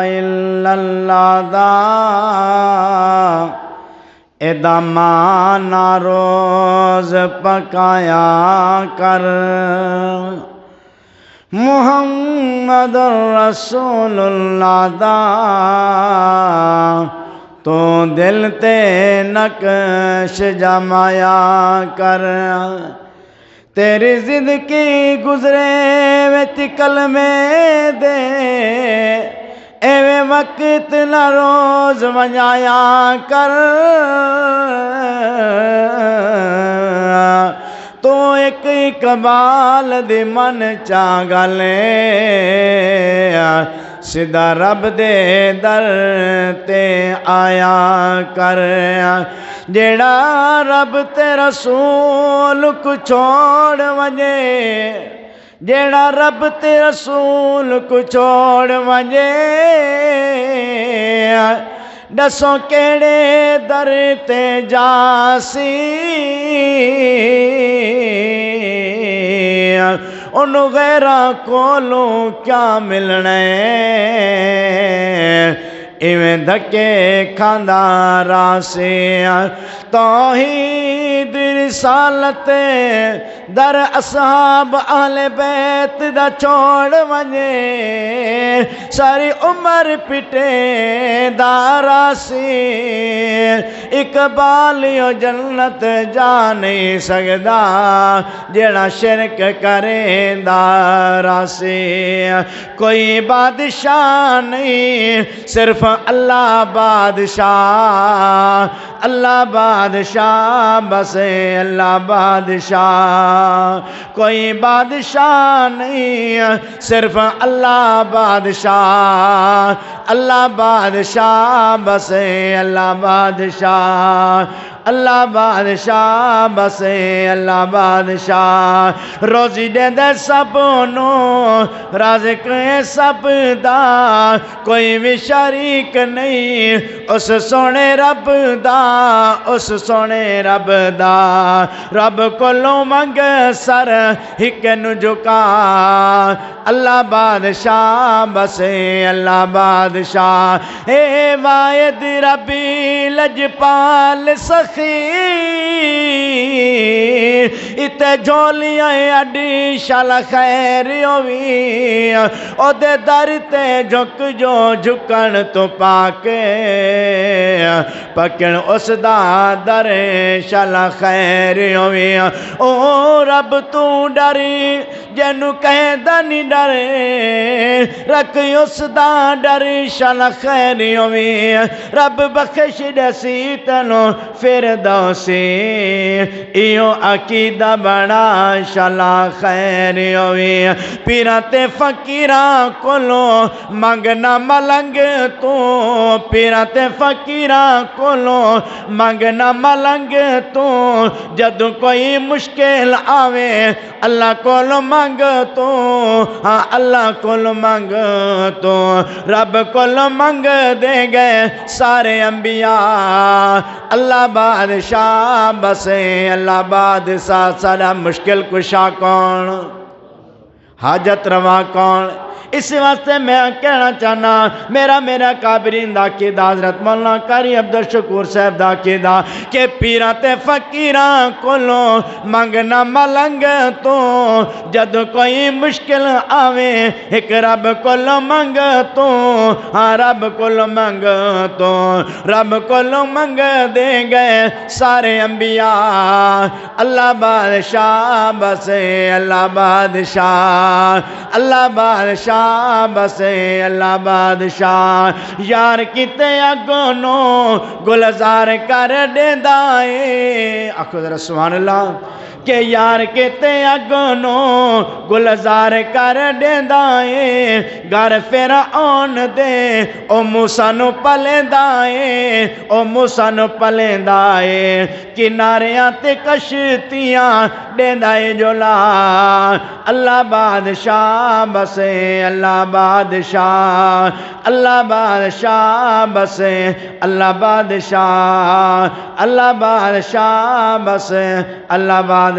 इल्लल्लाह दा एदा माना रोज पकाया कर। मुहम्मद रसूलुल्लाह दा तो दिल ते नक्श जमाया कर। तेरी जिंदगी गुजरे विच कलमे दे एवे वक्त न रोज वजाया कर। तो एक इकबाल दी मन चा गले सीधा रब दे दर ते आया कर। जेड़ा रब ते रसूल को छोड़ वजे, जेड़ा रब ते रसूल को छोड़ वजे, दसो केड़े दर ते जासी। उन्हों गैरा कोलों क्या मिलना इवें धक्के खांदा रासे। तौहीद रिसालत दर असहाब अहले बैत दा छोड़ वजे, सारी उम्र पिटे दारासी। इकबाल यो जन्नत जा नहीं सकदा जेड़ा शिरक करे दारासी। कोई बादशाह नहीं सिर्फ अल्लाह बादशाह, अल्लाह बादशाह बसे अल्लाह बादशाह। कोई बादशाह नहीं सिर्फ अल्लाह बादशाह, अल्लाह बादशाह बसे अल्लाह बादशाह, अल्लाह बादशाह बसे अल्लाह बादशाह। रोजी दे सबनो राज़िक सब दा, कोई भी शरीक नहीं उस सोने रब दा, उस सोने रब दा। रब कोलों मंग सर हिक नू झुका, अल्लाह बादशाह बसे अल्लाह बादशाह। ए वायद रबी लजपाल सखी, इते झोलियां अड्डी शाला खैर होवी। ओदे दर ते झुक जो झुकण तो पाके, पकड़ उस दा दर शाला खैर होवी। ओ रब तू डरी जैनू कहदा नी डरे, रख उस दा डर शाला खैर होवी। रब बख्श दसी तैनू फिरदौसी, इयो अकीदा बड़ा शाला खैर होवी। पीरा ते फकीरा कोलो मंगना मलंग तू, पीरा ते फकीरा कोलो मंगना मलंग तू। जदू कोई मुश्किल आवे अल्लाह कोलो मंग तू, हाँ अल्लाह कोलो मंग तू। रब कोलो मंग दे गए सारे अंबिया, अल्लाह बादशाह बसे अल्लाह बादशाह। सारा मुश्किल कुशा कौन, हाजत रवा कौन? इस वास्ते मैं कहना चाहना मेरा काबरीन दा अकीदा हज़रत मौलाना कारी अब्दुल शकूर साहब दा अकीदा के पीरां ते फकीरां कोलों मंगना मलंग तो। जद कोई मुश्किल आवे एक रब कोलों मंग तो, हाँ रब कोलों मंग तो। रब कोलों मंग दे गए सारे अंबिया, अल्लाह बादशाह बसे अल्लाह बादशाह, अल्लाह बादशाह बसे अल्लाह बादशाह। यार किते अगोनो गुलजार कर देंदा ए, आखो जरा सुभान अल्लाह। के यार किते अगोनो गुलजार कर देंदा ए, घर फिर आन दे ओ मूसा नू पलेंदा ए, ओ मूसा नू पलेंदा ए। किनारियां ते कश्तियां देंदा ए जोला, अल्लाह बादशाह बसे अल्लाह बादशाह, अल्लाह बादशाह बसे अल्लाह बादशाह, अल्लाह बादशाह बसे अल्लाह बादशाह।